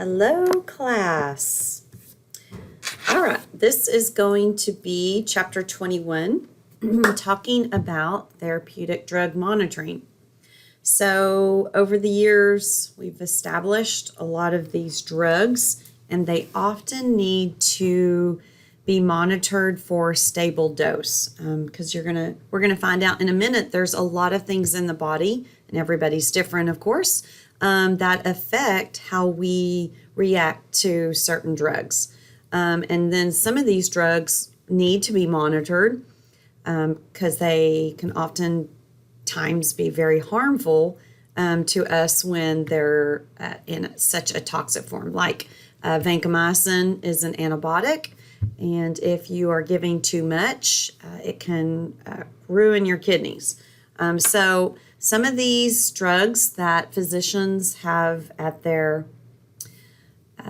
Hello, class. All right, this is going to be chapter 21, talking about therapeutic drug monitoring. So over the years, we've established a lot of these drugs, and they often need to be monitored for stable dose because we're gonna find out in a minute. There's a lot of things in the body, and everybody's different, of course, that affect how we react to certain drugs. And then some of these drugs need to be monitored because they can oftentimes be very harmful to us when they're in such a toxic form. Like vancomycin is an antibiotic, and if you are giving too much, it can ruin your kidneys. So some of these drugs that physicians have at their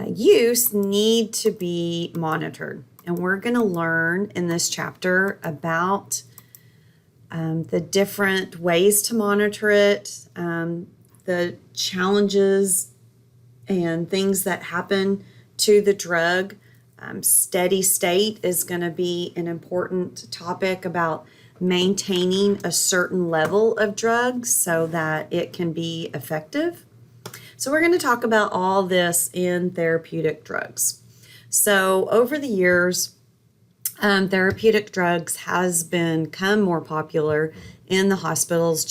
use need to be monitored. And we're going to learn in this chapter about the different ways to monitor it, the challenges and things that happen to the drug. Steady state is going to be an important topic about maintaining a certain level of drugs so that it can be effective. So we're going to talk about all this in therapeutic drugs. So over the years, therapeutic drugs has become more popular in the hospitals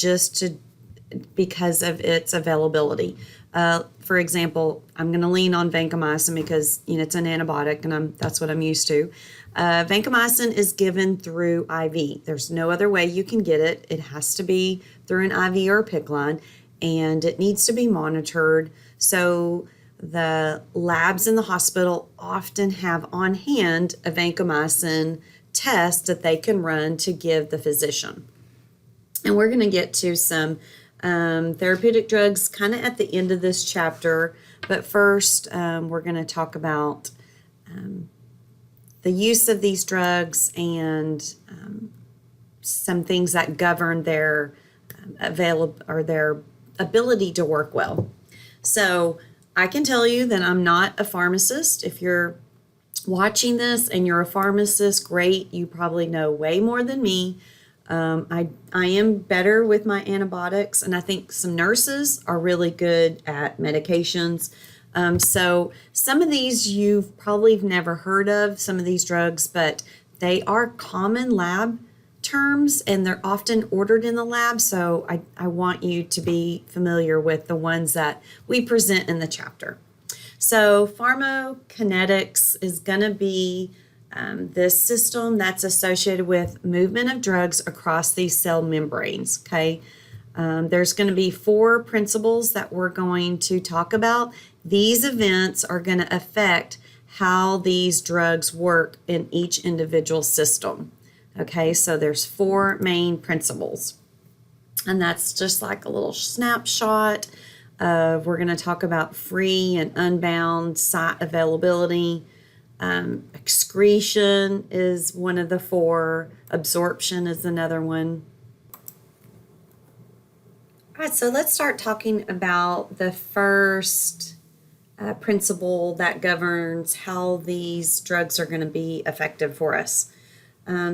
because of its availability. For example, I'm going to lean on vancomycin because it's an antibiotic, and that's what I'm used to. Vancomycin is given through IV. There's no other way you can get it. It has to be through an IV or a PICC line, and it needs to be monitored. So the labs in the hospital often have on hand a vancomycin test that they can run to give the physician. And we're going to get to some therapeutic drugs kind of at the end of this chapter. But first, we're going to talk about the use of these drugs and some things that govern their their ability to work well. So I can tell you that I'm not a pharmacist. If you're watching this and you're a pharmacist, great. You probably know way more than me. I am better with my antibiotics, and I think some nurses are really good at medications. So some of these you've probably never heard of, some of these drugs, but they are common lab terms, and they're often ordered in the lab. So I want you to be familiar with the ones that we present in the chapter. So pharmacokinetics is going to be this system that's associated with movement of drugs across these cell membranes, okay? There's going to be 4 principles that we're going to talk about. These events are going to affect how these drugs work in each individual system, okay? So there's 4 main principles, and that's just like a little snapshot of, we're going to talk about free and unbound site availability. Excretion is one of the 4. Absorption is another one. All right, so let's start talking about the first principle that governs how these drugs are going to be effective for us.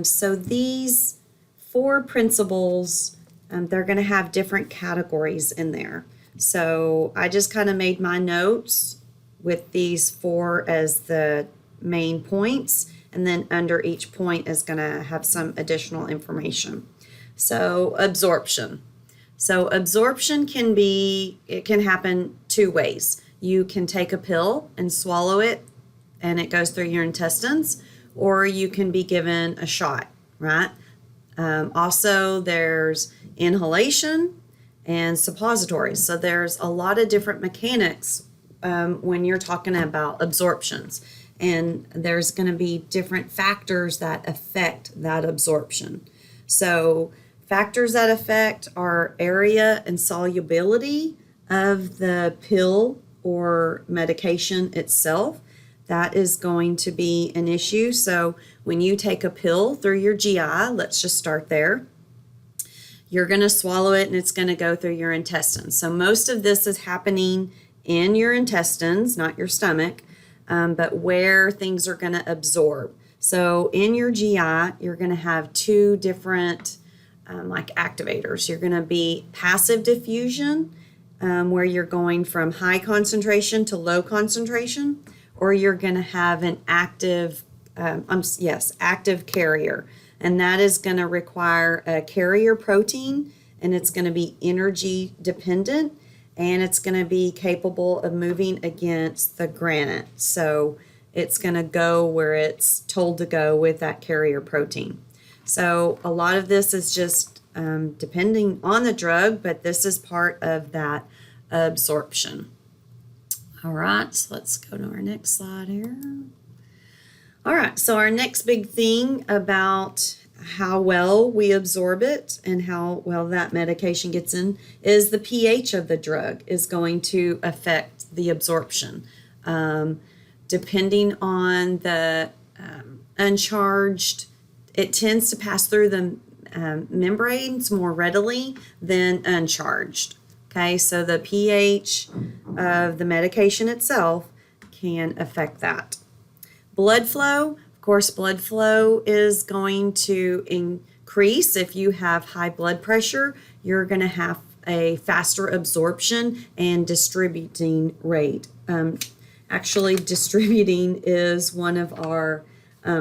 So these 4 principles, they're going to have different categories in there. So I just kind of made my notes with these 4 as the main points, and then under each point is going to have some additional information. So absorption. So absorption can happen 2 ways. You can take a pill and swallow it, and it goes through your intestines, or you can be given a shot, right? Also, there's inhalation and suppositories. So there's a lot of different mechanics when you're talking about absorptions. And there's going to be different factors that affect that absorption. So factors that affect are area and solubility of the pill or medication itself. That is going to be an issue. So when you take a pill through your GI, let's just start there. You're going to swallow it, and it's going to go through your intestines. So most of this is happening in your intestines, not your stomach, but where things are going to absorb. So in your GI, you're going to have two different like activators. You're going to be passive diffusion, where you're going from high concentration to low concentration, or you're going to have an active, active carrier. And that is going to require a carrier protein, and it's going to be energy dependent, and it's going to be capable of moving against the granite. So it's going to go where it's told to go with that carrier protein. So a lot of this is just depending on the drug, but this is part of that absorption. All right, so let's go to our next slide here. All right, so our next big thing about how well we absorb it and how well that medication gets in is the pH of the drug is going to affect the absorption. Depending on the uncharged, it tends to pass through the membranes more readily than uncharged. Okay, so the pH of the medication itself can affect that. Blood flow, of course, blood flow is going to increase. If you have high blood pressure, you're going to have a faster absorption and distributing rate. Actually, distributing is one of our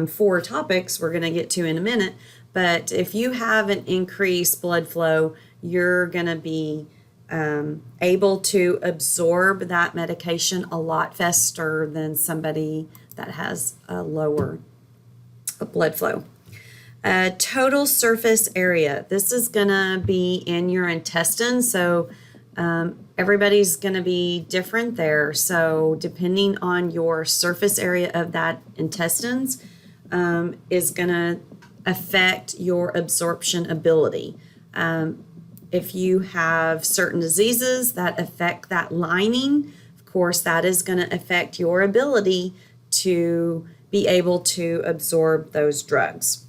4 topics we're going to get to in a minute. But if you have an increased blood flow, you're going to be able to absorb that medication a lot faster than somebody that has a lower blood flow. Total surface area. This is going to be in your intestines. So everybody's going to be different there. So depending on your surface area of that intestines is going to affect your absorption ability. If you have certain diseases that affect that lining, of course, that is going to affect your ability to be able to absorb those drugs.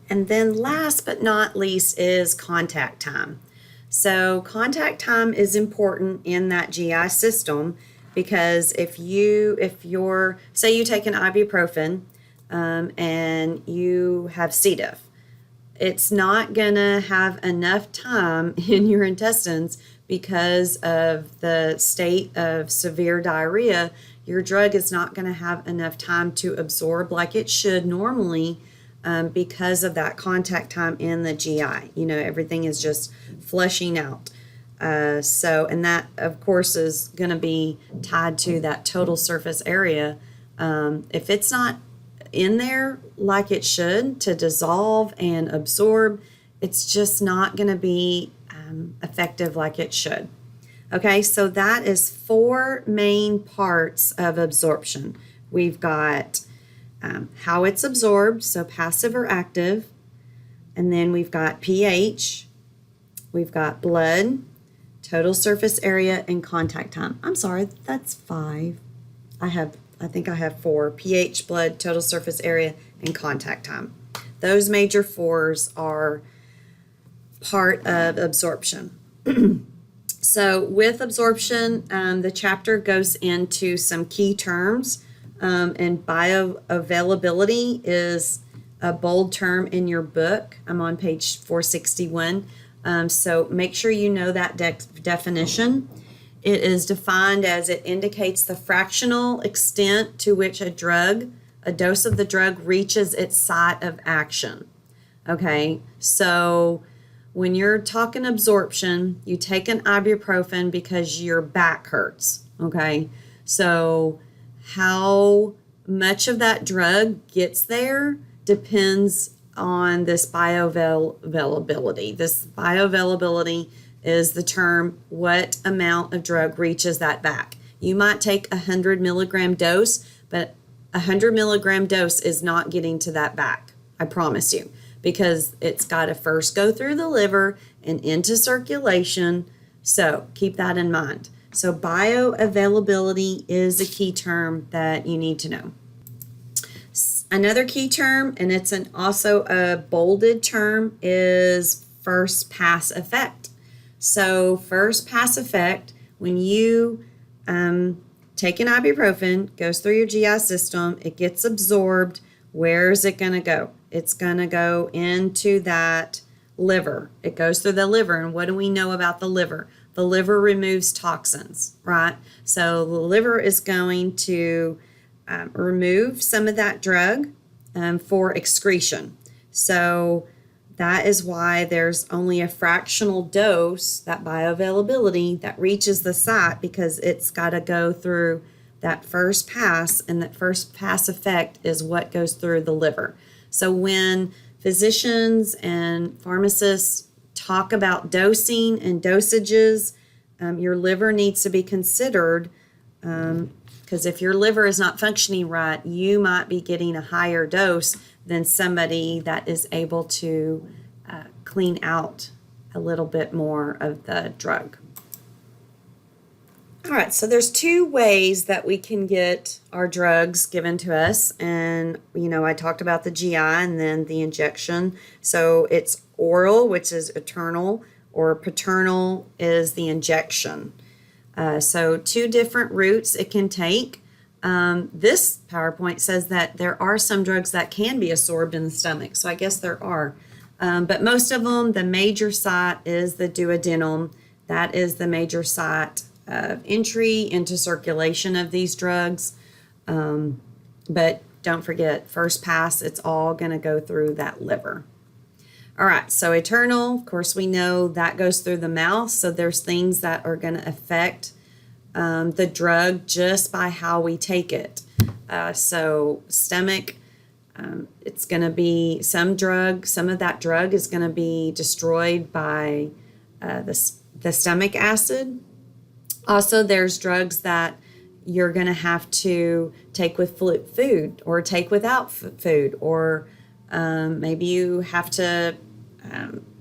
And then last but not least is contact time. So contact time is important in that GI system because if you're, say you take an ibuprofen and you have C. diff, it's not going to have enough time in your intestines because of the state of severe diarrhea. Your drug is not going to have enough time to absorb like it should normally because of that contact time in the GI. You know, everything is just flushing out. And that, of course, is going to be tied to that total surface area. If it's not in there like it should to dissolve and absorb, it's just not going to be effective like it should. Okay, so that is 4 main parts of absorption. We've got how it's absorbed, so passive or active, and then we've got pH, we've got blood, total surface area, and contact time. I'm sorry, that's 5. I think I have 4, pH, blood, total surface area, and contact time. Those major 4s are part of absorption. So with absorption, the chapter goes into some key terms, and bioavailability is a bold term in your book. I'm on page 461. So make sure you know that definition. It is defined as it indicates the fractional extent to which a dose of the drug reaches its site of action. Okay, so when you're talking absorption, you take an ibuprofen because your back hurts. Okay, so how much of that drug gets there depends on this bioavailability. This bioavailability is the term what amount of drug reaches that back. You might take 100 milligram dose, but 100 milligram dose is not getting to that back, I promise you, because it's got to first go through the liver and into circulation. So keep that in mind. So bioavailability is a key term that you need to know. Another key term, and it's also a bolded term, is first pass effect. So first pass effect, when you take an ibuprofen, goes through your GI system, it gets absorbed. Where is it going to go? It's going to go into that liver. It goes through the liver. And what do we know about the liver? The liver removes toxins, right? So the liver is going to remove some of that drug for excretion. So that is why there's only a fractional dose, that bioavailability, that reaches the site, because it's got to go through that first pass, and that first pass effect is what goes through the liver. So when physicians and pharmacists talk about dosing and dosages, your liver needs to be considered, because if your liver is not functioning right, you might be getting a higher dose than somebody that is able to clean out a little bit more of the drug. All right, so there's two ways that we can get our drugs given to us. And, I talked about the GI and then the injection. So it's oral, which is eternal, or paternal is the injection. So two different routes it can take. This PowerPoint says that there are some drugs that can be absorbed in the stomach. So I guess there are. But most of them, the major site is the duodenum. That is the major site of entry into circulation of these drugs. But don't forget, first pass, it's all going to go through that liver. All right, so eternal, of course, we know that goes through the mouth. So there's things that are going to affect the drug just by how we take it. So stomach, it's going to be some of that drug is going to be destroyed by the stomach acid. Also, there's drugs that you're going to have to take with food or take without food, or maybe you have to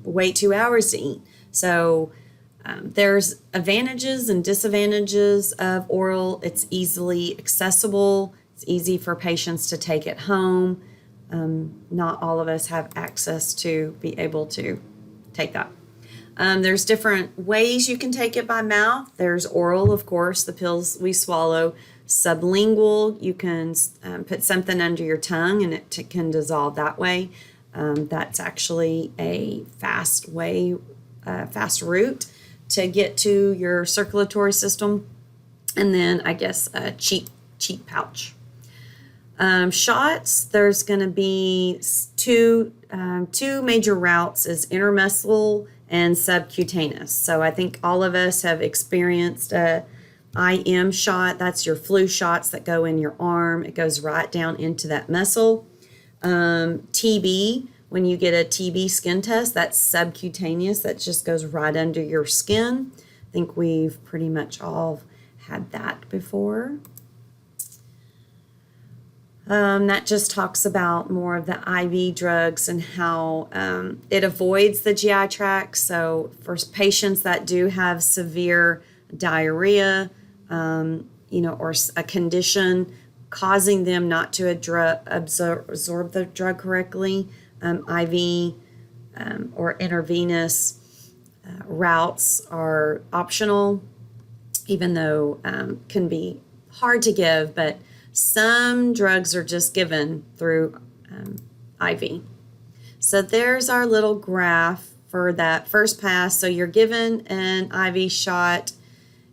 wait 2 hours to eat. So there's advantages and disadvantages of oral. It's easily accessible. It's easy for patients to take at home. Not all of us have access to be able to take that. There's different ways you can take it by mouth. There's oral, of course, the pills we swallow. Sublingual, you can put something under your tongue and it can dissolve that way. That's actually a fast route to get to your circulatory system. And then I guess a cheap pouch. Shots, there's going to be two major routes, is intermuscular and subcutaneous. So I think all of us have experienced a IM shot. That's your flu shots that go in your arm. It goes right down into that muscle. TB, when you get a TB skin test, that's subcutaneous. That just goes right under your skin. I think we've pretty much all had that before. That just talks about more of the IV drugs and how it avoids the GI tract. So for patients that do have severe diarrhea, or a condition causing them not to absorb the drug correctly, IV or intravenous routes are optional, even though can be hard to give, but some drugs are just given through IV. So there's our little graph for that first pass. So you're given an IV shot.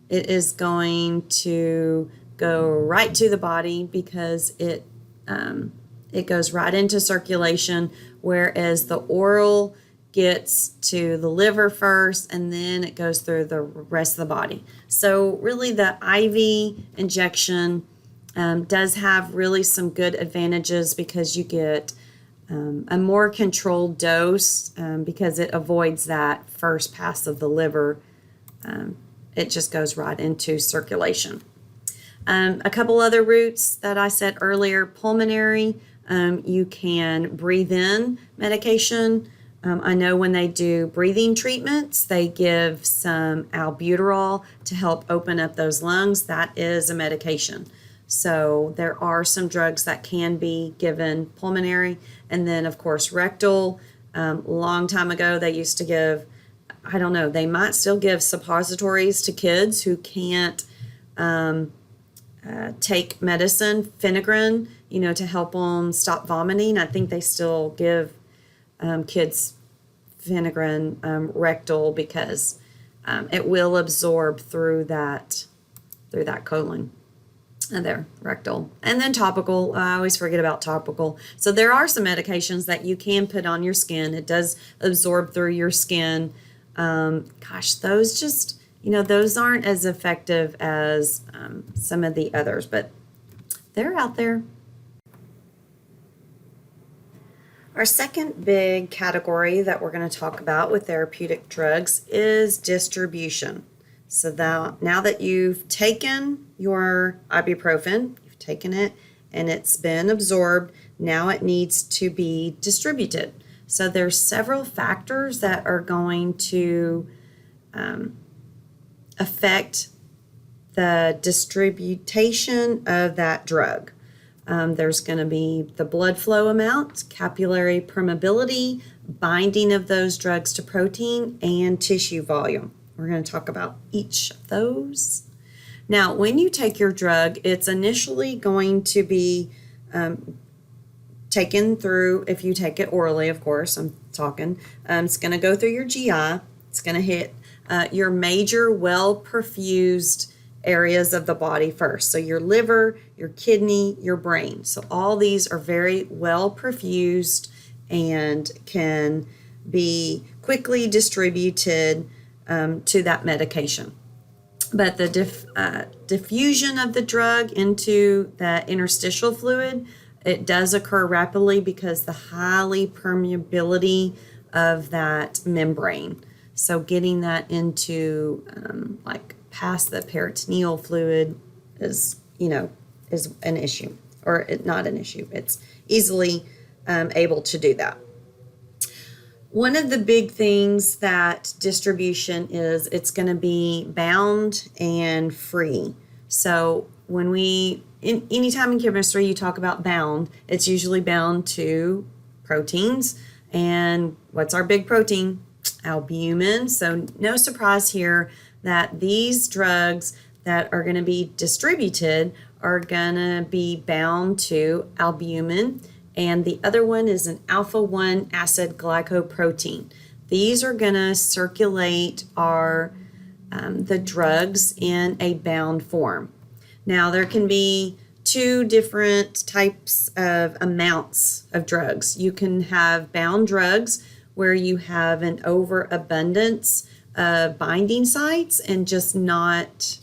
It is going to go right to the body because it goes right into circulation, whereas the oral gets to the liver first and then it goes through the rest of the body. So really the IV injection does have really some good advantages because you get a more controlled dose because it avoids that first pass of the liver. It just goes right into circulation. A couple other routes that I said earlier, pulmonary, you can breathe in medication. I know when they do breathing treatments, they give some albuterol to help open up those lungs. That is a medication. So there are some drugs that can be given pulmonary. And then, of course, rectal. Long time ago, they used to give I don't know, they might still give suppositories to kids who can't take medicine, Phenergan, to help them stop vomiting. I think they still give kids Phenergan rectal because it will absorb through that colon. And there, rectal. And then topical. I always forget about topical. So there are some medications that you can put on your skin. It does absorb through your skin. Those just, those aren't as effective as some of the others, but they're out there. Our second big category that we're going to talk about with therapeutic drugs is distribution. So now that you've taken your ibuprofen, you've taken it and it's been absorbed, now it needs to be distributed. So there's several factors that are going to affect the distribution of that drug. There's going to be the blood flow amount, capillary permeability, binding of those drugs to protein, and tissue volume. We're going to talk about each of those. Now, when you take your drug, it's initially going to be taken through, if you take it orally, of course, I'm talking, it's going to go through your GI. It's going to hit your major well-perfused areas of the body first. So your liver, your kidney, your brain. So all these are very well perfused and can be quickly distributed to that medication. But the diffusion of the drug into the interstitial fluid, it does occur rapidly because the highly permeability of that membrane. So getting that into past the peritoneal fluid is an issue, or not an issue. It's easily able to do that. One of the big things that distribution is, it's going to be bound and free. So when anytime in chemistry you talk about bound, it's usually bound to proteins. And what's our big protein? Albumin. So no surprise here that these drugs that are going to be distributed are going to be bound to albumin. And the other one is an alpha-1 acid glycoprotein. These are going to circulate the drugs in a bound form. Now, there can be two different types of amounts of drugs. You can have bound drugs where you have an overabundance of binding sites and just not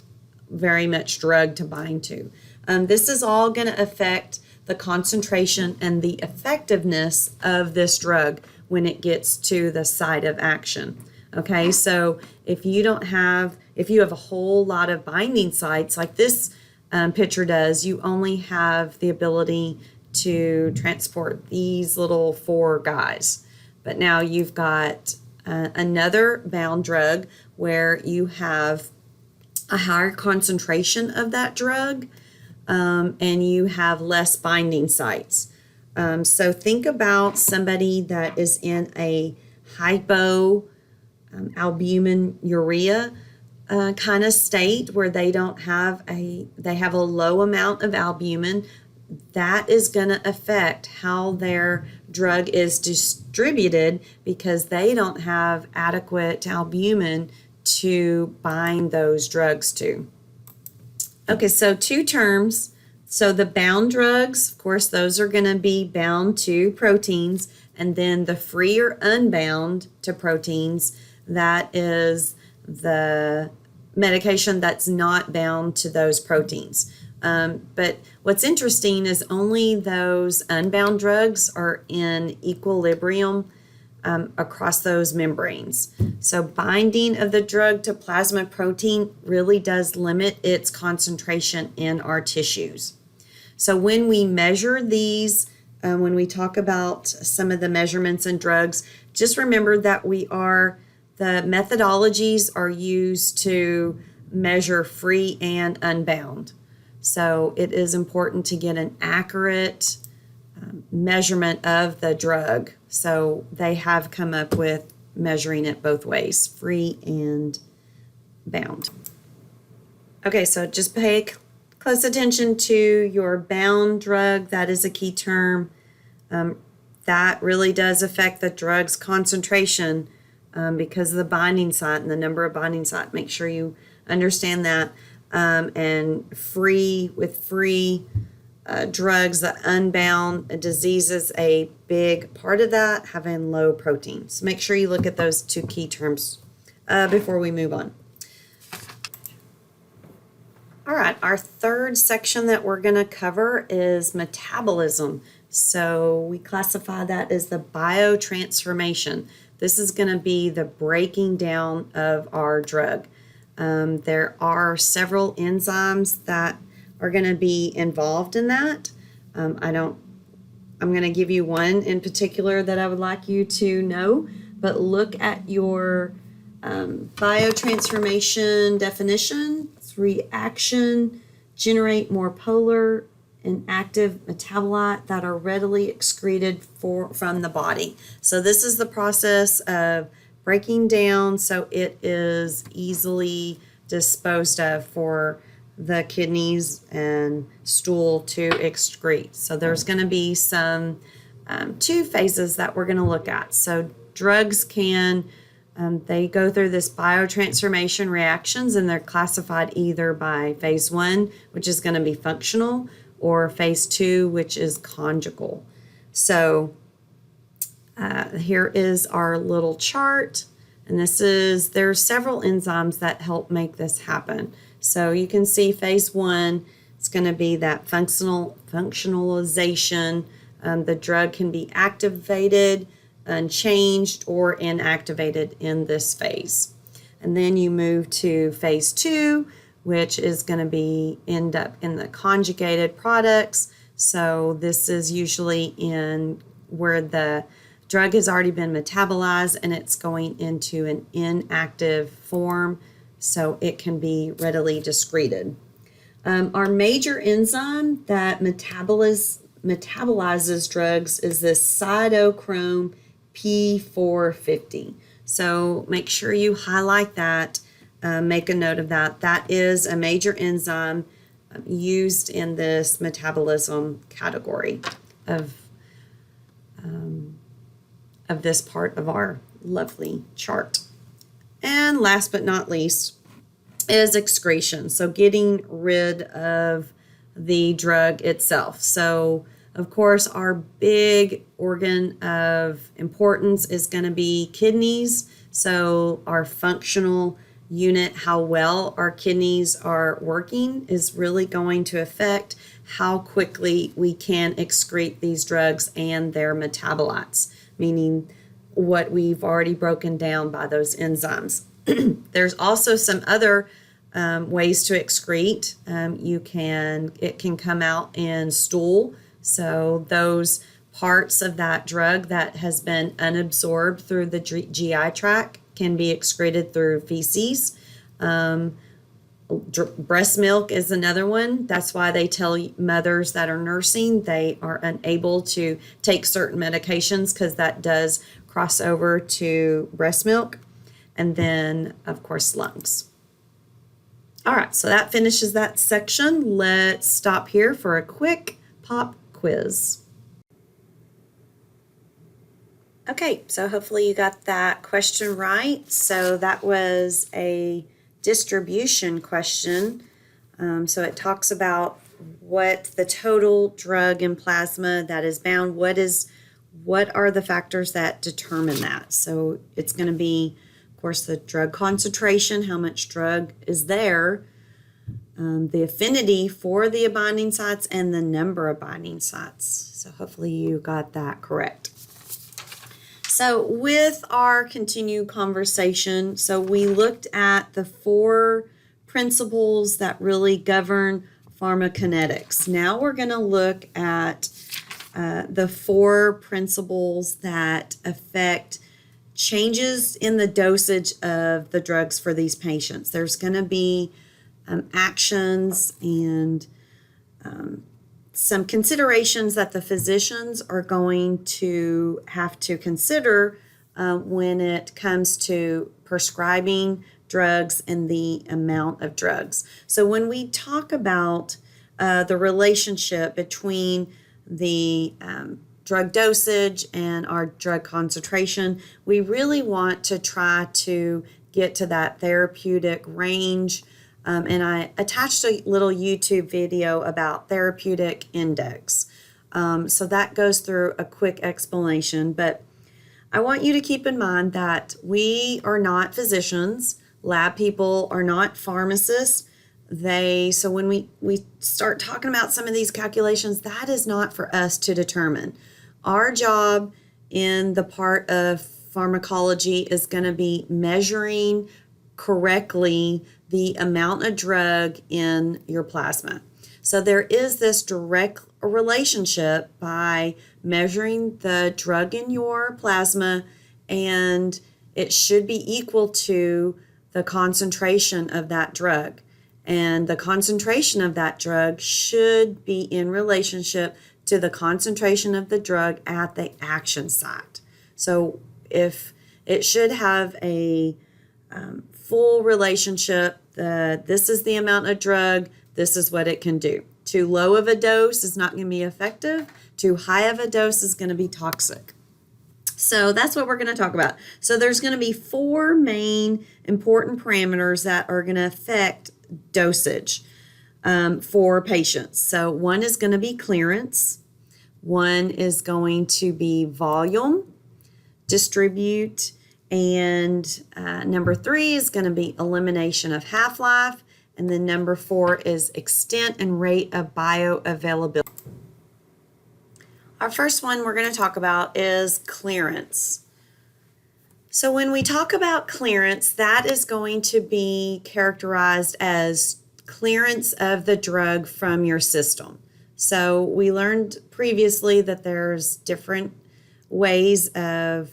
very much drug to bind to. This is all going to affect the concentration and the effectiveness of this drug when it gets to the site of action. Okay, so if you have a whole lot of binding sites like this picture does, you only have the ability to transport these little 4 guys. But now you've got another bound drug where you have a higher concentration of that drug, and you have less binding sites. So think about somebody that is in a hypoalbuminuria kind of state where they have a low amount of albumin. That is going to affect how their drug is distributed because they don't have adequate albumin to bind those drugs to. Okay, so 2 terms. So the bound drugs, of course, those are going to be bound to proteins, and then the free or unbound to proteins, that is the medication that's not bound to those proteins. But what's interesting is only those unbound drugs are in equilibrium across those membranes. So binding of the drug to plasma protein really does limit its concentration in our tissues. So when we measure these, when we talk about some of the measurements in drugs, just remember that the methodologies are used to measure free and unbound. So it is important to get an accurate measurement of the drug. So they have come up with measuring it both ways, free and bound. Okay, so just pay close attention to your bound drug. That is a key term. That really does affect the drug's concentration because of the binding site and the number of binding site. Make sure you understand that. And free drugs, the unbound disease is a big part of that, having low protein. So make sure you look at those two key terms before we move on. All right, our third section that we're going to cover is metabolism. So we classify that as the biotransformation. This is going to be the breaking down of our drug. There are several enzymes that are going to be involved in that. I'm going to give you one in particular that I would like you to know, but look at your biotransformation definition. It's reaction, generate more polar and active metabolite that are readily excreted from the body. So this is the process of breaking down so it is easily disposed of for the kidneys and stool to excrete. So there's going to be some two phases that we're going to look at. So drugs they go through this biotransformation reactions, and they're classified either by phase 1, which is going to be functional, or phase 2, which is conjugal. So here is our little chart, and there's several enzymes that help make this happen. So you can see phase 1, it's going to be that functionalization. The drug can be activated, unchanged, or inactivated in this phase. And then you move to phase 2, which is going to end up in the conjugated products. So this is usually in where the drug has already been metabolized and it's going into an inactive form, so it can be readily excreted. Our major enzyme that metabolizes drugs is this cytochrome P450. So make sure you highlight that, make a note of that. That is a major enzyme used in this metabolism category of this part of our lovely chart. And last but not least is excretion. So getting rid of the drug itself. So of course, our big organ of importance is going to be kidneys. So our functional unit, how well our kidneys are working, is really going to affect how quickly we can excrete these drugs and their metabolites, meaning what we've already broken down by those enzymes. There's also some other ways to excrete. It can come out in stool. So those parts of that drug that has been unabsorbed through the GI tract can be excreted through feces. Breast milk is another one. That's why they tell mothers that are nursing they are unable to take certain medications, because that does cross over to breast milk. And then, of course, lungs. All right, so that finishes that section. Let's stop here for a quick pop quiz. Okay, so hopefully you got that question right. So that was a distribution question. So it talks about what the total drug in plasma that is bound, what are the factors that determine that? So it's going to be, of course, the drug concentration, how much drug is there, the affinity for the binding sites, and the number of binding sites. So hopefully you got that correct. So with our continued conversation, so we looked at the 4 principles that really govern pharmacokinetics. Now we're going to look at the 4 principles that affect changes in the dosage of the drugs for these patients. There's going to be actions and some considerations that the physicians are going to have to consider when it comes to prescribing drugs and the amount of drugs. So when we talk about the relationship between the drug dosage and our drug concentration, we really want to try to get to that therapeutic range. And I attached a little YouTube video about therapeutic index. So that goes through a quick explanation, but I want you to keep in mind that we are not physicians. Lab people are not pharmacists. So when we start talking about some of these calculations, that is not for us to determine. Our job in the part of pharmacology is going to be measuring correctly the amount of drug in your plasma. So there is this direct relationship by measuring the drug in your plasma, and it should be equal to the concentration of that drug. And the concentration of that drug should be in relationship to the concentration of the drug at the action site. So if it should have a full relationship, this is the amount of drug, this is what it can do. Too low of a dose is not going to be effective. Too high of a dose is going to be toxic. So that's what we're going to talk about. So there's going to be 4 main important parameters that are going to affect dosage for patients. So one is going to be clearance. One is going to be volume, distribute, and number 3 is going to be elimination of half-life. And then number 4 is extent and rate of bioavailability. Our first one we're going to talk about is clearance. So when we talk about clearance, that is going to be characterized as clearance of the drug from your system. So we learned previously that there's different ways of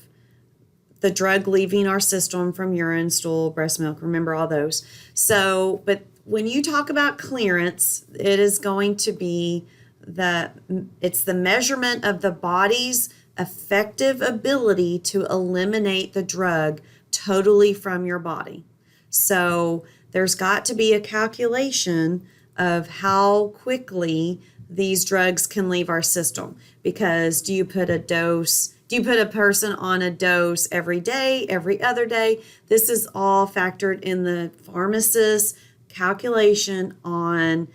the drug leaving our system from urine, stool, breast milk, remember all those. So, but when you talk about clearance, it is going to be it's the measurement of the body's effective ability to eliminate the drug totally from your body. So there's got to be a calculation of how quickly these drugs can leave our system. Because do you put a person on a dose every day, every other day? This is all factored in the pharmacist's calculation on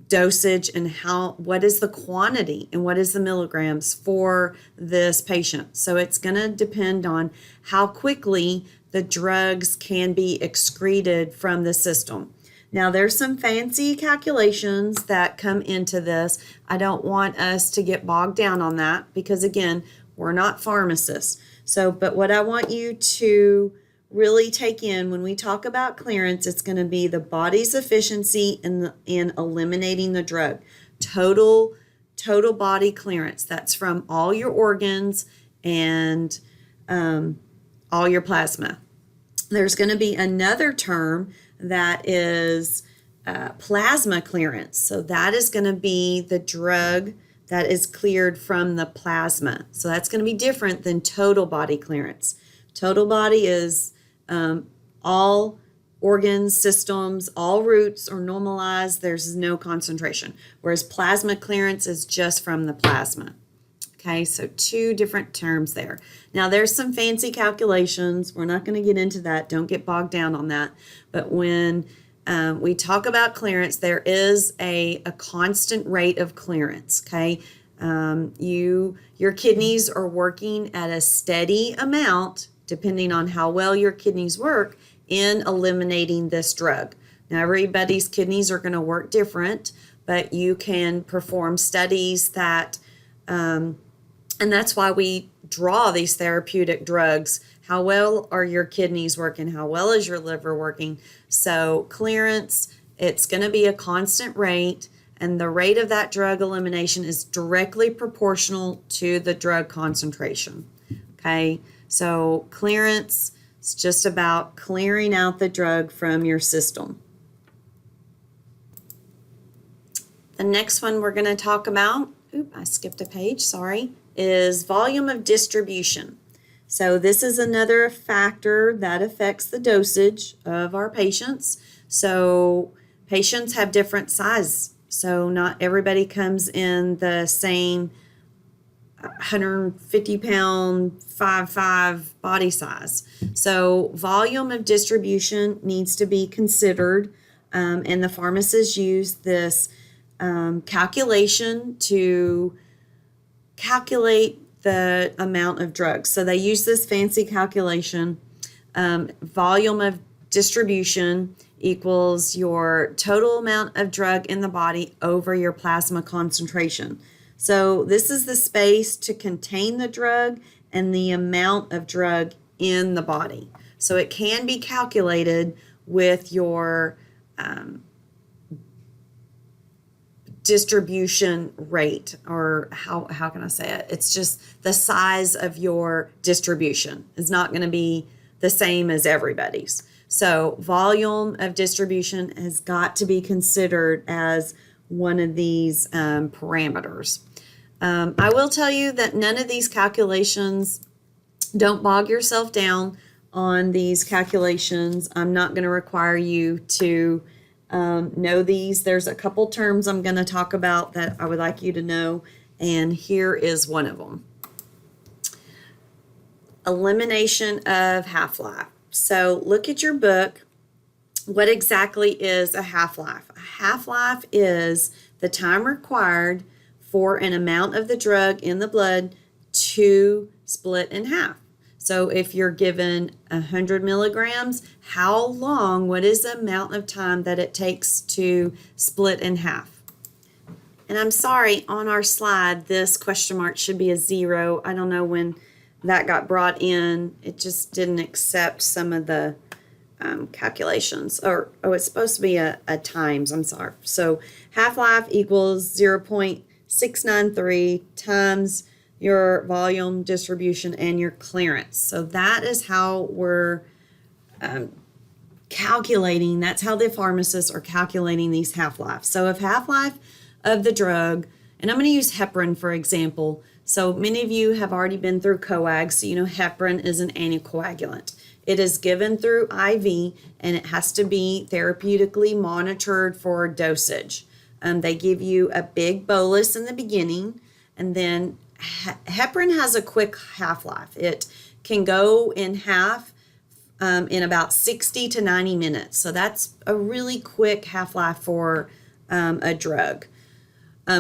dosage and what is the quantity and what is the milligrams for this patient. So it's going to depend on how quickly the drugs can be excreted from the system. Now there's some fancy calculations that come into this. I don't want us to get bogged down on that because again, we're not pharmacists. So, but what I want you to really take in when we talk about clearance, it's going to be the body's efficiency in eliminating the drug. Total body clearance. That's from all your organs and all your plasma. There's going to be another term that is plasma clearance. So that is going to be the drug that is cleared from the plasma. So that's going to be different than total body clearance. Total body is all organs, systems, all routes are normalized. There's no concentration. Whereas plasma clearance is just from the plasma. Okay, so 2 different terms there. Now there's some fancy calculations. We're not going to get into that. Don't get bogged down on that. But when we talk about clearance, there is a constant rate of clearance, okay? Your kidneys are working at a steady amount, depending on how well your kidneys work, in eliminating this drug. Now, everybody's kidneys are going to work different, but you can perform studies that, and that's why we draw these therapeutic drugs. How well are your kidneys working? How well is your liver working? So clearance, it's going to be a constant rate, and the rate of that drug elimination is directly proportional to the drug concentration. Okay, so clearance is just about clearing out the drug from your system. The next one we're going to talk about, I skipped a page, sorry, is volume of distribution. So this is another factor that affects the dosage of our patients. So patients have different size. So not everybody comes in the same 150-pound 5'5" body size. So volume of distribution needs to be considered, and the pharmacists use this calculation to calculate the amount of drugs. So they use this fancy calculation. Volume of distribution equals your total amount of drug in the body over your plasma concentration. So this is the space to contain the drug and the amount of drug in the body. So it can be calculated with your distribution rate, or how can I say it? It's just the size of your distribution is not going to be the same as everybody's. So volume of distribution has got to be considered as one of these parameters. I will tell you that none of these calculations, don't bog yourself down on these calculations. I'm not going to require you to know these. There's a couple terms I'm going to talk about that I would like you to know, and here is one of them. Elimination of half-life. So look at your book. What exactly is a half-life? A half-life is the time required for an amount of the drug in the blood to split in half. So if you're given 100 milligrams, how long, what is the amount of time that it takes to split in half? And I'm sorry, on our slide, this question mark should be a 0. I don't know when that got brought in. It just didn't accept some of the calculations. It's supposed to be a times, I'm sorry. So half-life equals 0.693 times your volume, distribution, and your clearance. So that is how we're calculating, that's how the pharmacists are calculating these half-lives. So if half-life of the drug, and I'm going to use heparin for example. So many of you have already been through coag, so you know heparin is an anticoagulant. It is given through IV, and it has to be therapeutically monitored for dosage. They give you a big bolus in the beginning, and then heparin has a quick half-life. It can go in half in about 60 to 90 minutes. So that's a really quick half-life for a drug.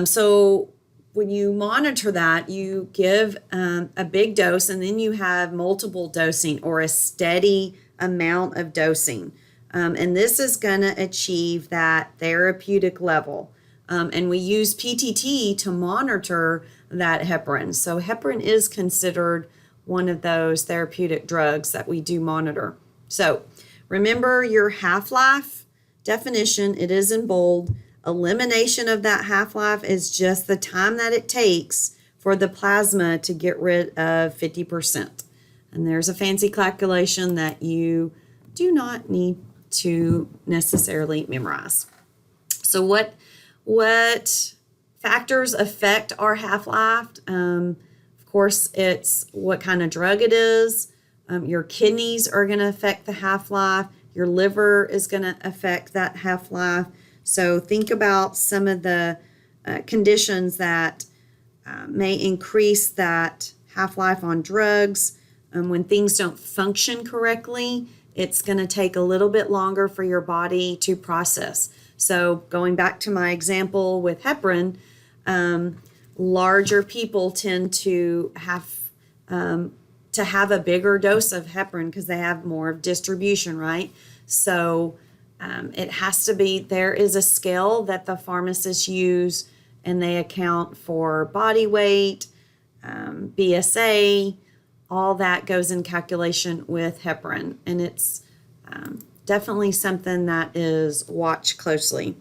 So when you monitor that, you give a big dose, and then you have multiple dosing or a steady amount of dosing. And this is going to achieve that therapeutic level. And we use PTT to monitor that heparin. So heparin is considered one of those therapeutic drugs that we do monitor. So remember your half-life definition, it is in bold. Elimination of that half-life is just the time that it takes for the plasma to get rid of 50%. And there's a fancy calculation that you do not need to necessarily memorize. So what factors affect our half-life? Of course, it's what kind of drug it is. Your kidneys are going to affect the half-life. Your liver is going to affect that half-life. So think about some of the conditions that may increase that half-life on drugs. When things don't function correctly, it's going to take a little bit longer for your body to process. So going back to my example with heparin, larger people tend to have a bigger dose of heparin because they have more distribution, right? So it has to be, there is a scale that the pharmacists use, and they account for body weight, BSA, all that goes in calculation with heparin, and it's definitely something that is watched closely.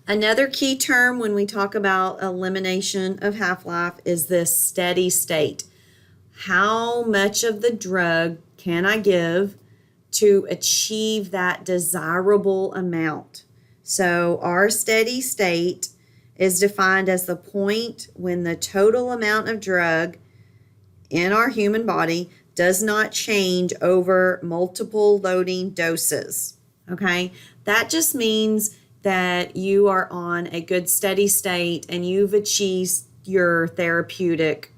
Another key term when we talk about elimination of half-life is this steady state. How much of the drug can I give to achieve that desirable amount? So our steady state is defined as the point when the total amount of drug in our human body does not change over multiple loading doses. Okay, that just means that you are on a good steady state and you've achieved your therapeutic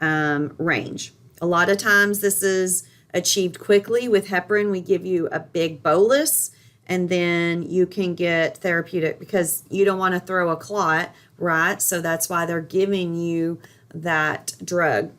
range. A lot of times this is achieved quickly. With heparin, we give you a big bolus and then you can get therapeutic because you don't want to throw a clot, right? So that's why they're giving you that drug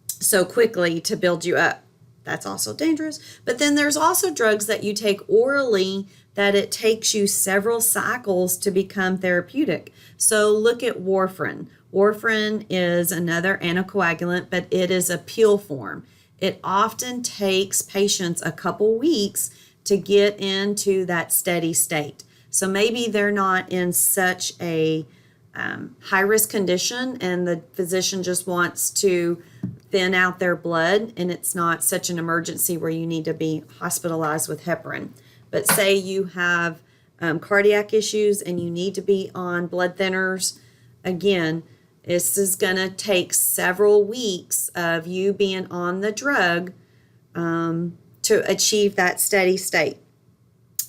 so quickly to build you up. That's also dangerous. But then there's also drugs that you take orally that it takes you several cycles to become therapeutic. So look at warfarin. Warfarin is another anticoagulant, but it is a pill form. It often takes patients a couple weeks to get into that steady state. So maybe they're not in such a high-risk condition and the physician just wants to thin out their blood and it's not such an emergency where you need to be hospitalized with heparin. But say you have cardiac issues and you need to be on blood thinners, again, this is going to take several weeks of you being on the drug to achieve that steady state.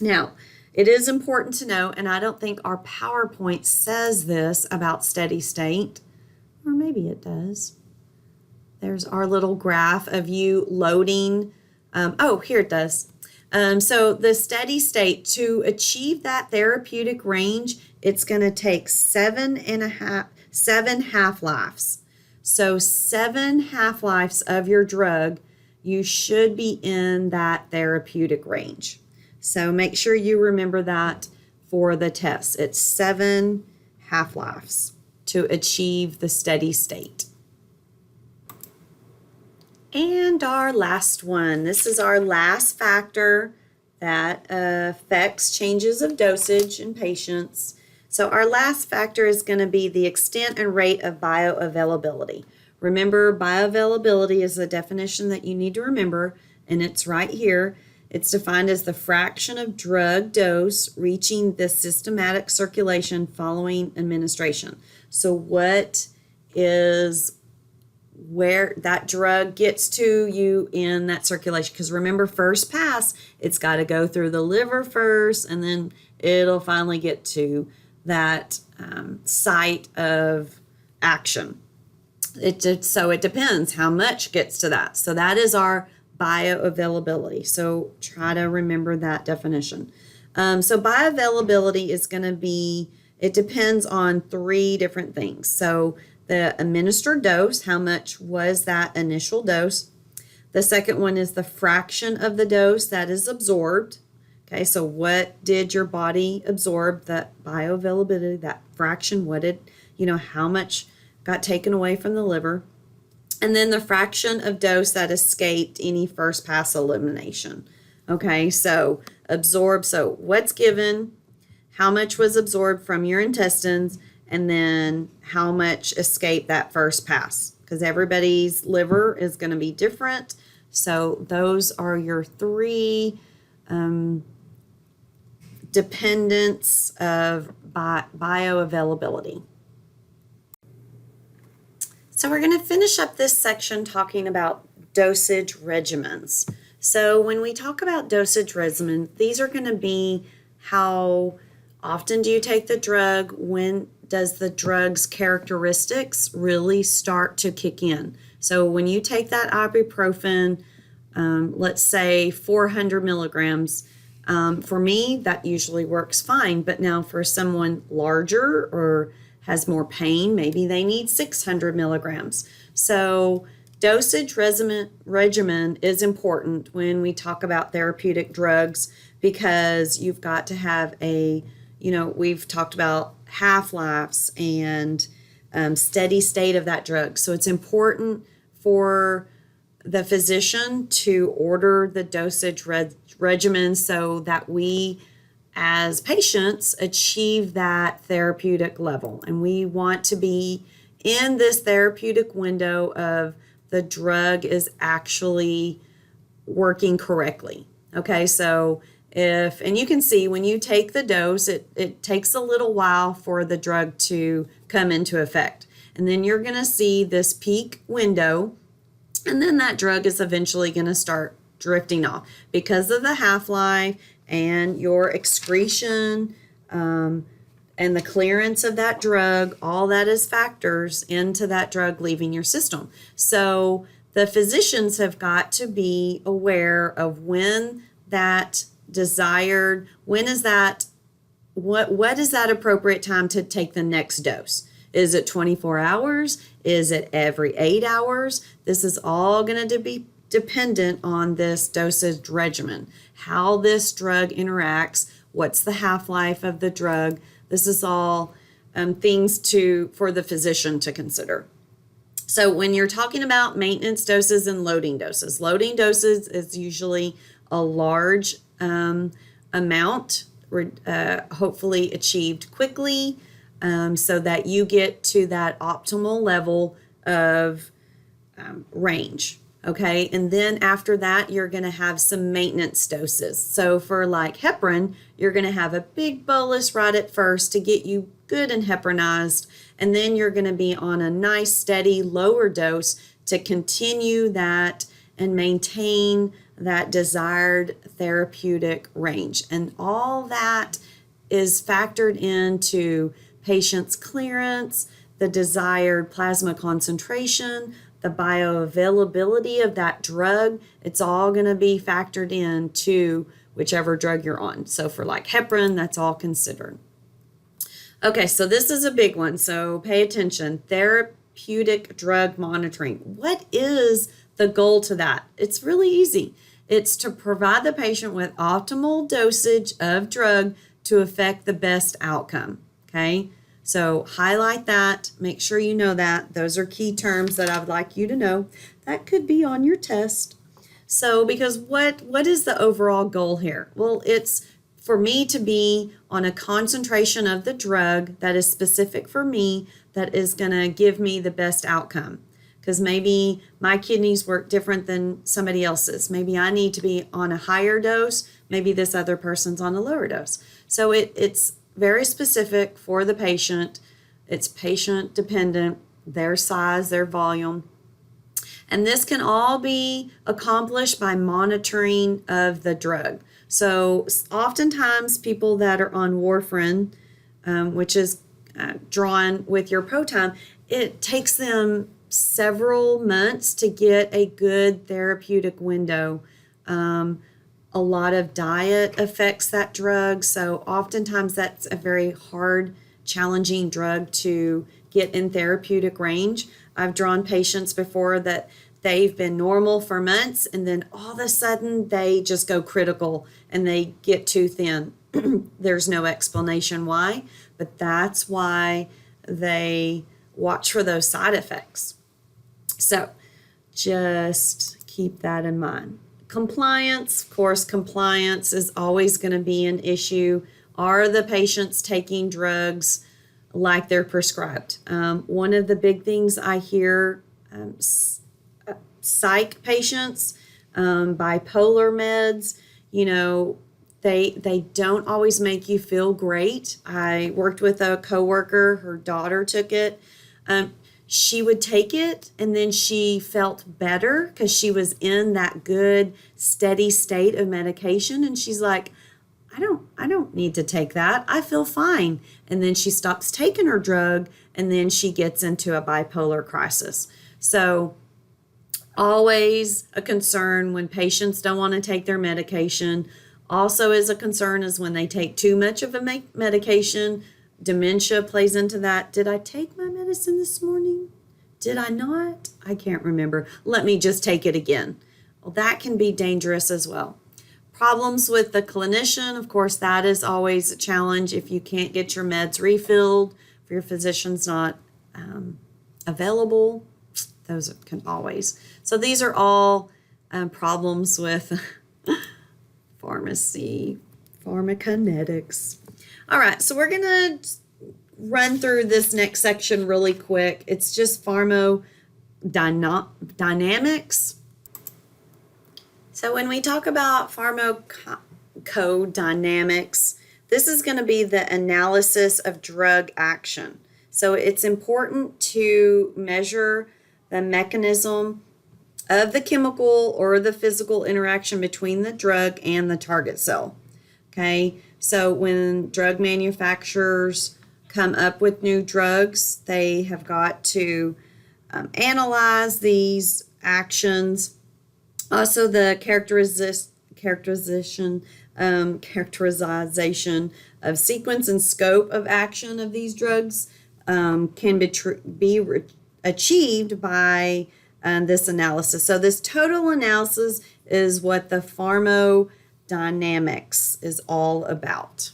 Now, it is important to know, and I don't think our PowerPoint says this about steady state, or maybe it does. There's our little graph of you loading. Here it does. So the steady state, to achieve that therapeutic range, it's going to take 7 half-lives. So 7 half-lives of your drug, you should be in that therapeutic range. So make sure you remember that for the test. It's 7 half-lives to achieve the steady state. And our last one. This is our last factor that affects changes of dosage in patients. So our last factor is going to be the extent and rate of bioavailability. Remember, bioavailability is a definition that you need to remember, and it's right here. It's defined as the fraction of drug dose reaching the systematic circulation following administration. So what is where that drug gets to you in that circulation? Because remember, first pass, it's got to go through the liver first, and then it'll finally get to that site of action. So it depends how much gets to that. So that is our bioavailability. So try to remember that definition. So bioavailability is going to be, it depends on 3 different things. So the administered dose, how much was that initial dose? The second one is the fraction of the dose that is absorbed. Okay, so what did your body absorb? That bioavailability, that fraction, how much got taken away from the liver? And then the fraction of dose that escaped any first pass elimination. Okay, so absorb, so what's given, how much was absorbed from your intestines, and then how much escaped that first pass. Because everybody's liver is going to be different. So those are your 3 dependence of bioavailability. So we're going to finish up this section talking about dosage regimens. So when we talk about dosage regimen, these are going to be how often do you take the drug, when does the drug's characteristics really start to kick in. So when you take that ibuprofen, let's say 400 milligrams, for me, that usually works fine. But now for someone larger or has more pain, maybe they need 600 milligrams. So dosage regimen is important when we talk about therapeutic drugs because you've got to have we've talked about half-lives and steady state of that drug. So it's important for the physician to order the dosage regimen so that we as patients achieve that therapeutic level. And we want to be in this therapeutic window of the drug is actually working correctly. Okay, so and you can see when you take the dose, it takes a little while for the drug to come into effect. And then you're going to see this peak window And then that drug is eventually going to start drifting off because of the half-life and your excretion and the clearance of that drug. All that is factors into that drug leaving your system. So the physicians have got to be aware of when that desired, when is that, what is that appropriate time to take the next dose? Is it 24 hours? Is it every 8 hours? This is all going to be dependent on this dosage regimen, how this drug interacts, what's the half-life of the drug. This is all things for the physician to consider. So when you're talking about maintenance doses and loading doses is usually a large amount, hopefully achieved quickly, so that you get to that optimal level of range. Okay, and then after that, you're going to have some maintenance doses. So for like heparin, you're going to have a big bolus right at first to get you good and heparinized, and then you're going to be on a nice, steady, lower dose to continue that and maintain that desired therapeutic range. And all that is factored into patient's clearance, the desired plasma concentration, the bioavailability of that drug. It's all going to be factored into whichever drug you're on. So for like heparin, that's all considered. Okay, so this is a big one, so pay attention. Therapeutic drug monitoring. What is the goal to that? It's really easy. It's to provide the patient with optimal dosage of drug to affect the best outcome, okay? So highlight that, make sure you know that. Those are key terms that I would like you to know. That could be on your test. So because what is the overall goal here? Well, it's for me to be on a concentration of the drug that is specific for me, that is going to give me the best outcome. Because maybe my kidneys work different than somebody else's. Maybe I need to be on a higher dose. Maybe this other person's on a lower dose. So it's very specific for the patient. It's patient dependent, their size, their volume. And this can all be accomplished by monitoring of the drug. So oftentimes people that are on warfarin, which is drawn with your proton, it takes them several months to get a good therapeutic window. A lot of diet affects that drug, so oftentimes that's a very hard, challenging drug to get in therapeutic range. I've drawn patients before that they've been normal for months, and then all of a sudden they just go critical and they get too thin. There's no explanation why, but that's why they watch for those side effects. So just keep that in mind. Compliance, of course, compliance is always going to be an issue. Are the patients taking drugs like they're prescribed? One of the big things I hear, psych patients, bipolar meds, they don't always make you feel great. I worked with a coworker, her daughter took it. She would take it and then she felt better because she was in that good, steady state of medication. And she's like, I don't need to take that. I feel fine. And then she stops taking her drug and then she gets into a bipolar crisis. So always a concern when patients don't want to take their medication. Also is a concern is when they take too much of a medication. Dementia plays into that. Did I take my medicine this morning? Did I not? I can't remember. Let me just take it again. Well, that can be dangerous as well. Problems with the clinician, of course, that is always a challenge if you can't get your meds refilled, if your physician's not available. Those can always. So these are all problems with pharmacy, pharmacokinetics. All right, so we're going to run through this next section really quick. It's just pharmacodynamics. So when we talk about pharmacodynamics, this is going to be the analysis of drug action. So it's important to measure the mechanism of the chemical or the physical interaction between the drug and the target cell. Okay, so when drug manufacturers come up with new drugs, they have got to analyze these actions. Also, the characterization of sequence and scope of action of these drugs can be achieved by this analysis. So this total analysis is what the pharmacodynamics is all about.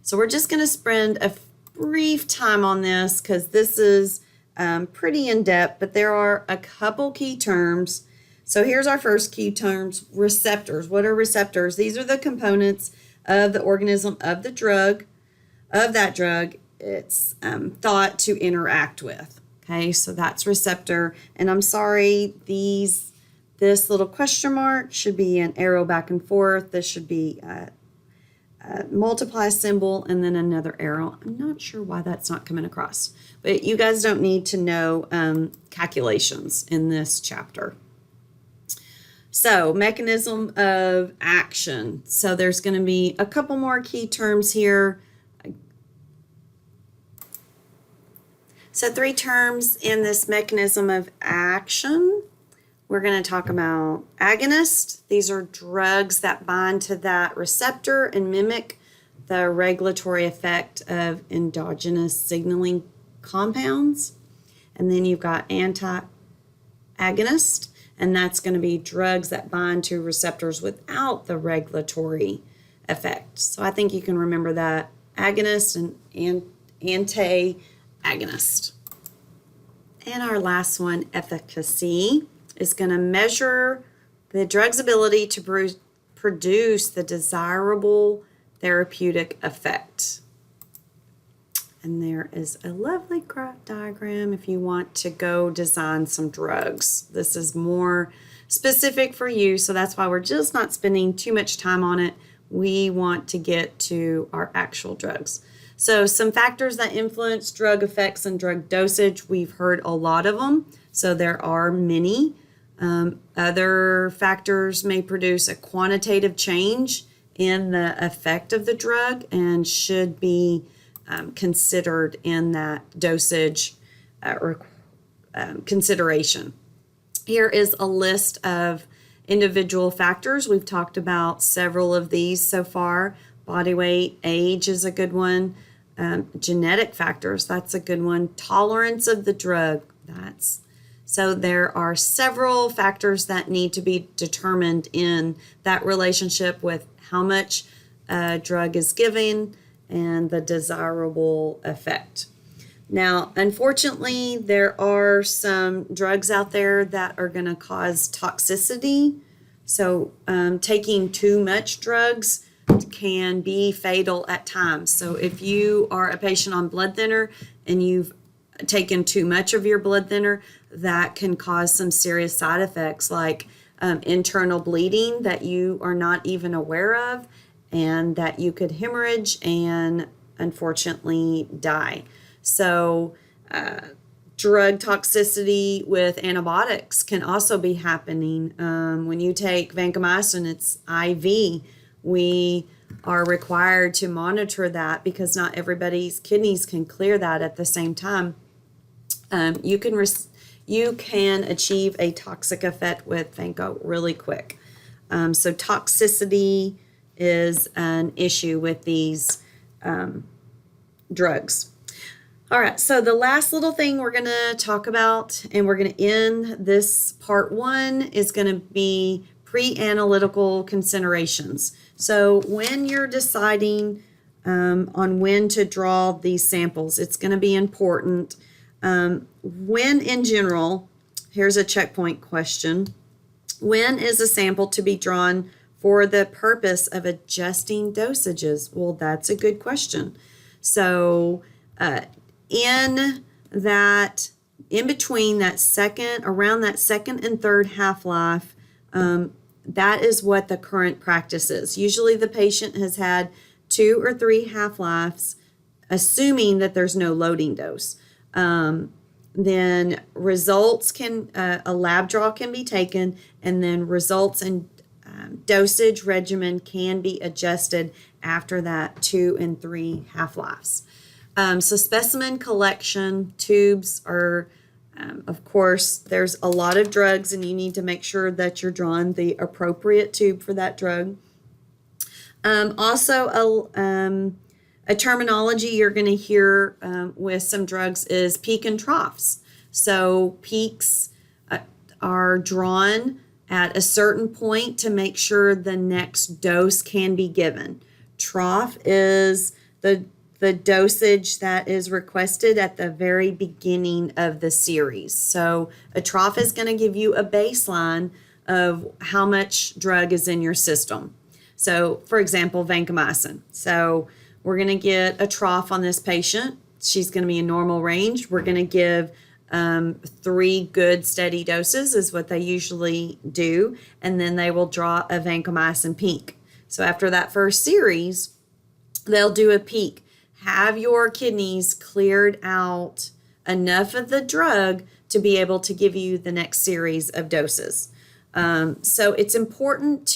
So we're just going to spend a brief time on this because this is pretty in-depth, but there are a couple key terms. So here's our first key terms: receptors. What are receptors? These are the components of the organism of that drug it's thought to interact with. Okay, so that's receptor. And I'm sorry, this little question mark should be an arrow back and forth. This should be a multiply symbol and then another arrow. I'm not sure why that's not coming across, but you guys don't need to know calculations in this chapter. So mechanism of action. So there's going to be a couple more key terms here. So 3 terms in this mechanism of action. We're going to talk about agonist. These are drugs that bind to that receptor and mimic the regulatory effect of endogenous signaling compounds. And then you've got antagonist, and that's going to be drugs that bind to receptors without the regulatory effect. So I think you can remember that: agonist and antagonist. And our last one, efficacy, is going to measure the drug's ability to produce the desirable therapeutic effect. And there is a lovely graph diagram if you want to go design some drugs. This is more specific for you, so that's why we're just not spending too much time on it. We want to get to our actual drugs. So some factors that influence drug effects and drug dosage, we've heard a lot of them, so there are many. Other factors may produce a quantitative change in the effect of the drug and should be considered in that dosage consideration. Here is a list of individual factors. We've talked about several of these so far. Body weight, age is a good one. Genetic factors, that's a good one. Tolerance of the drug, so there are several factors that need to be determined in that relationship with how much drug is given and the desirable effect. Now, unfortunately, there are some drugs out there that are going to cause toxicity. So taking too much drugs can be fatal at times. So if you are a patient on blood thinner and you've taken too much of your blood thinner, that can cause some serious side effects like internal bleeding that you are not even aware of, and that you could hemorrhage and unfortunately die. So drug toxicity with antibiotics can also be happening. When you take vancomycin, it's IV. We are required to monitor that because not everybody's kidneys can clear that at the same time. You can achieve a toxic effect with vanco really quick. So toxicity is an issue with these drugs. All right, so the last little thing we're going to talk about, and we're going to end this part 1, is going to be pre-analytical considerations. So when you're deciding on when to draw these samples, it's going to be important. When in general, here's a checkpoint question. When is a sample to be drawn for the purpose of adjusting dosages? Well, that's a good question. So in between that around that second and third half-life, that is what the current practice is. Usually the patient has had 2 or 3 half-lives, assuming that there's no loading dose. then results can, a lab draw can be taken, and then results and dosage regimen can be adjusted after that 2 and 3 half-lives. So specimen collection tubes are, of course, there's a lot of drugs, and you need to make sure that you're drawing the appropriate tube for that drug. Also, a terminology you're going to hear with some drugs is peak and troughs. So peaks are drawn at a certain point to make sure the next dose can be given. Trough is the dosage that is requested at the very beginning of the series. So a trough is going to give you a baseline of how much drug is in your system. So, for example, vancomycin. So we're going to get a trough on this patient. She's going to be in normal range. We're going to give 3 good steady doses is what they usually do, and then they will draw a vancomycin peak. So after that first series, they'll do a peak. Have your kidneys cleared out enough of the drug to be able to give you the next series of doses. So it's important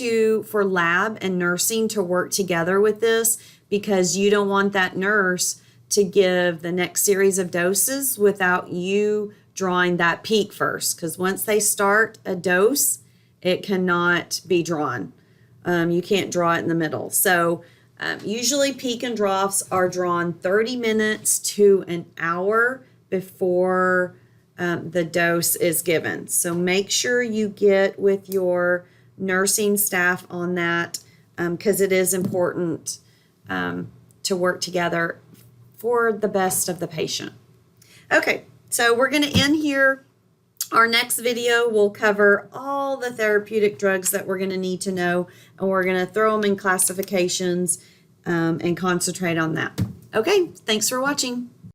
for lab and nursing to work together with this, because you don't want that nurse to give the next series of doses without you drawing that peak first, because once they start a dose, it cannot be drawn. You can't draw it in the middle. So usually peak and troughs are drawn 30 minutes to an hour before the dose is given. So make sure you get with your nursing staff on that, because it is important to work together for the best of the patient. Okay, so we're going to end here. Our next video will cover all the therapeutic drugs that we're going to need to know, and we're going to throw them in classifications and concentrate on that. Okay, thanks for watching.